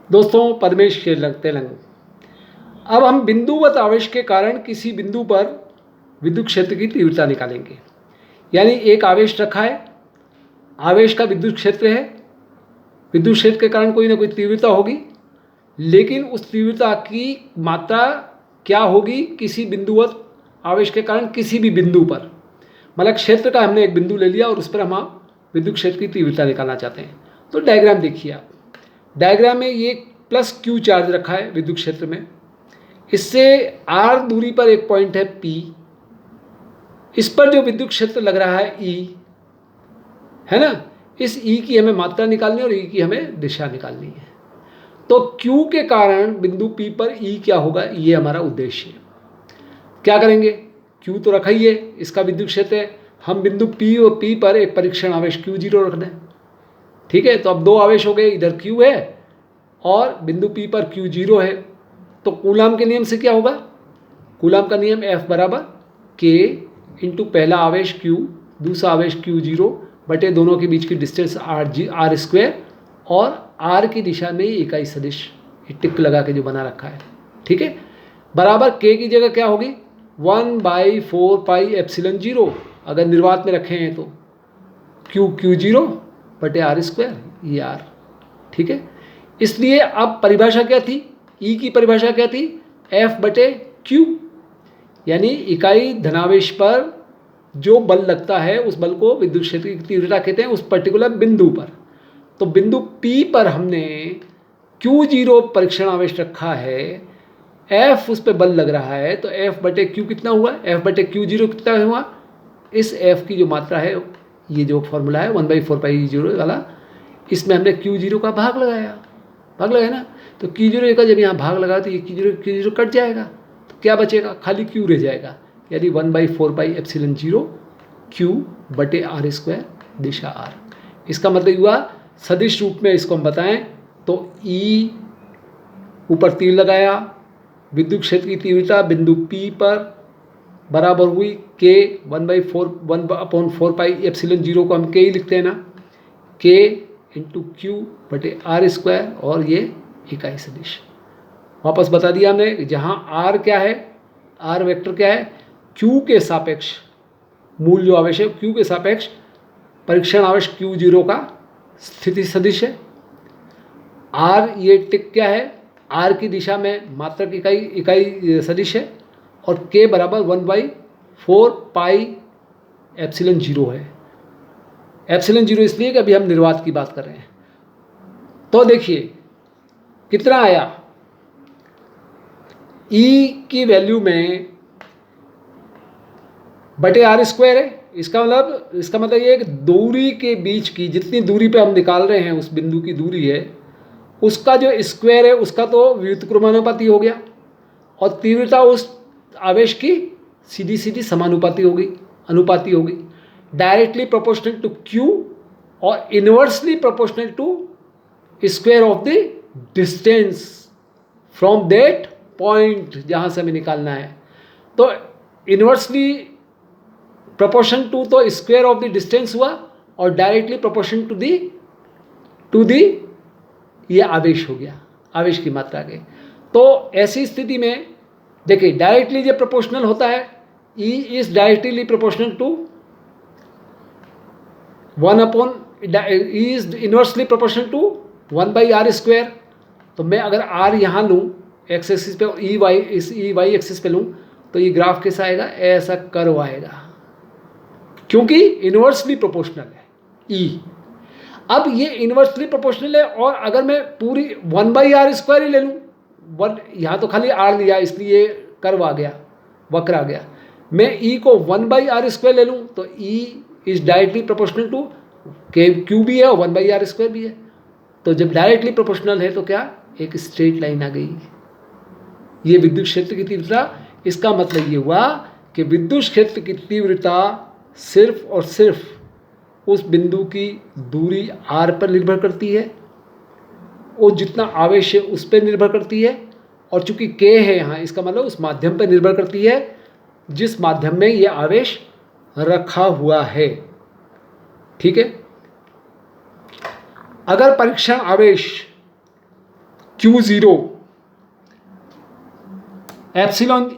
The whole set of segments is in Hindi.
दोस्तों, परमेश के लगते लंग। अब हम बिंदुवत आवेश के कारण किसी बिंदु पर विद्युत क्षेत्र की तीव्रता निकालेंगे। यानी एक आवेश रखा है, आवेश का विद्युत क्षेत्र है, विद्युत क्षेत्र के कारण कोई ना कोई तीव्रता होगी, लेकिन उस तीव्रता की मात्रा क्या होगी किसी बिंदुवत आवेश के कारण किसी भी बिंदु पर। मतलब क्षेत्र का हमने एक बिंदु ले लिया और उस पर हम विद्युत क्षेत्र की तीव्रता निकालना चाहते हैं। तो डायग्राम देखिए आप। डायग्राम में ये प्लस क्यू चार्ज रखा है विद्युत क्षेत्र में, इससे आर दूरी पर एक पॉइंट है पी, इस पर जो विद्युत क्षेत्र लग रहा है ई, है ना। इस ई की हमें मात्रा निकालनी है और ई की हमें दिशा निकालनी है। तो क्यू के कारण बिंदु पी पर ई क्या होगा, ये हमारा उद्देश्य है। क्या करेंगे, क्यू तो रखा ही है, इसका विद्युत क्षेत्र है, हम बिंदु पी और पी पर एक परीक्षण आवेश क्यू जीरो रख दें। ठीक है, तो अब दो आवेश हो गए, इधर क्यू है और बिंदु पी पर क्यू जीरो है। तो कूलाम के नियम से क्या होगा, कूलाम का नियम F बराबर के इंटू पहला आवेश Q, दूसरा आवेश Q0 बटे दोनों के बीच की डिस्टेंस R स्क्वायर और R की दिशा में इकाई सदिश टिक लगा के जो बना रखा है। ठीक है, बराबर K की जगह क्या होगी 1/4 पाई एप्सिलॉन 0, अगर निर्वात में रखे हैं तो Q0 बटे R स्क्वायर, ये R। ठीक है, इसलिए अब परिभाषा क्या थी, E की परिभाषा क्या थी, F बटे Q, यानी इकाई धनावेश पर जो बल लगता है उस बल को विद्युत क्षेत्र की तीव्रता कहते हैं उस पर्टिकुलर बिंदु पर। तो बिंदु P पर हमने Q0 परीक्षण आवेश रखा है, F उस पर बल लग रहा है, तो F बटे Q कितना हुआ, F बटे Q0 कितना हुआ, इस F की जो मात्रा है, ये जो फॉर्मूला है 1/4 पाई 0 वाला, इसमें हमने Q0 का भाग लगाया ना। तो Q0 का जब यहाँ भाग लगा तो ये Q0 कट जाएगा, तो क्या बचेगा, खाली Q रह जाएगा, यानी 1/4 पाई एप्सिलॉन 0 Q बटे R स्क्वायर दिशा R। इसका मतलब हुआ सदिश रूप में इसको हम बताएं तो E ऊपर तीर लगाया, विद्युत क्षेत्र की तीव्रता बिंदु P पर बराबर हुई K 1/4 पाई एप्सिलॉन 0 को हम K ही लिखते हैं ना, K इंटू Q बटे R स्क्वायर और ये इकाई सदिश। वापस बता दिया हमने, जहाँ R क्या है, R वेक्टर क्या है, Q के सापेक्ष मूल जो आवेश है Q के सापेक्ष परीक्षण आवेश Q0 का स्थिति सदिश है। R ये टिक क्या है, R की दिशा में मात्रक इकाई सदिश है और K बराबर 1/4 पाई एप्सिलॉन 0 है। एप्सिलॉन 0 इसलिए कि अभी हम निर्वात की बात कर रहे हैं। तो देखिए कितना आया, E की वैल्यू में बटे R स्क्वायर है, इसका मतलब ये है कि दूरी के बीच की जितनी दूरी पे हम निकाल रहे हैं उस बिंदु की दूरी है, उसका जो स्क्वायर है उसका तो व्युत्क्रमानुपाती हो गया और तीव्रता उस आवेश की सीधी सीधी समानुपाती होगी, डायरेक्टली प्रोपोर्शनल टू Q और inversely proportional to square of the distance from that point जहाँ से हमें निकालना है। तो इनवर्सली प्रोपोर्शन टू तो स्क्वायर ऑफ द डिस्टेंस हुआ और डायरेक्टली प्रोपोर्शन टू दी ये आवेश हो गया, आवेश की मात्रा के। तो ऐसी स्थिति में देखिए डायरेक्टली जब प्रोपोर्शनल होता है, E is directly proportional to 1/E is inversely proportional to 1/R square. तो मैं अगर R यहाँ लूँ एक्स एक्सिस पे, E वाई एक्सिस पे लूँ, तो ये ग्राफ कैसा आएगा, ऐसा कर्व आएगा, क्योंकि इनवर्सली प्रोपोर्शनल है E। अब ये इनवर्सली प्रोपोर्शनल है और अगर मैं पूरी 1/R स्क्वायर ही ले लूँ, यहाँ तो खाली R लिया इसलिए कर्व आ गया, वक्र आ गया। मैं E को 1/R स्क्वायर ले लूँ तो E is directly proportional to Q भी है और 1/R स्क्वायर भी है। तो जब डायरेक्टली प्रोपोर्शनल है तो क्या, एक स्ट्रेट लाइन आ गई, ये विद्युत क्षेत्र की तीव्रता। इसका मतलब ये हुआ कि विद्युत क्षेत्र की तीव्रता सिर्फ और सिर्फ उस बिंदु की दूरी R पर निर्भर करती है, वो जितना आवेश है उस पर निर्भर करती है, और चूंकि K है यहाँ, इसका मतलब उस माध्यम पर निर्भर करती है जिस माध्यम में ये आवेश रखा हुआ है। ठीक है, अगर परीक्षण आवेश Q0 एप्सिलॉन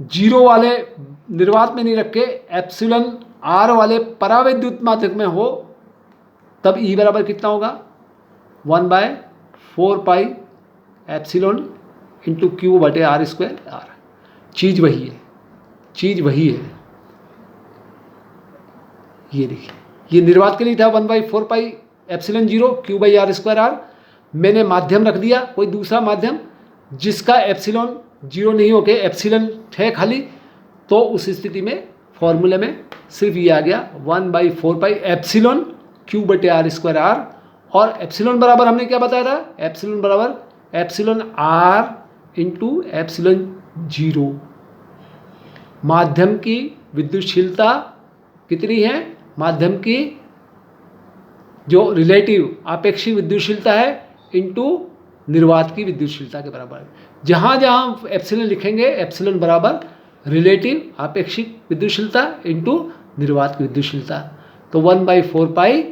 जीरो वाले निर्वात में नहीं रखे, एप्सिलॉन आर वाले परावैद्युत माध्यक में हो, तब E बराबर कितना होगा 1/4 पाई एप्सिलॉन इंटू क्यू बटे आर स्क्वायर आर। चीज़ वही है, चीज़ वही है। ये देखिए, ये निर्वात के लिए था 1/4 pi epsilon zero Q by R square R. मैंने माध्यम रख दिया, कोई दूसरा माध्यम जिसका एप्सिलॉन जीरो नहीं होके एप्सिलॉन है खाली, तो उस स्थिति में फॉर्मूले में सिर्फ ये आ गया 1/4 पाई एप्सिलॉन क्यू बटे आर स्क्वायर आर। और एप्सिलॉन बराबर हमने क्या बताया था, एप्सिलॉन बराबर epsilon r into epsilon zero. माध्यम की विद्युतशीलता कितनी है, माध्यम की जो रिलेटिव आपेक्षिक विद्युतशीलता है इंटू निर्वात की विद्युतशीलता के बराबर। जहाँ जहाँ एप्सिलॉन लिखेंगे, एप्सिलॉन बराबर रिलेटिव आपेक्षिक विद्युतशीलता इंटू निर्वात की विद्युतशीलता। तो 1/4 पाई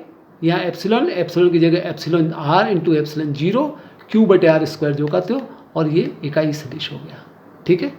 यहाँ एप्सिलॉन, एप्सिलॉन की जगह epsilon r into epsilon zero q बटे आर स्क्वायर जो कहते हो, और ये इकाई सदिश हो गया। ठीक है।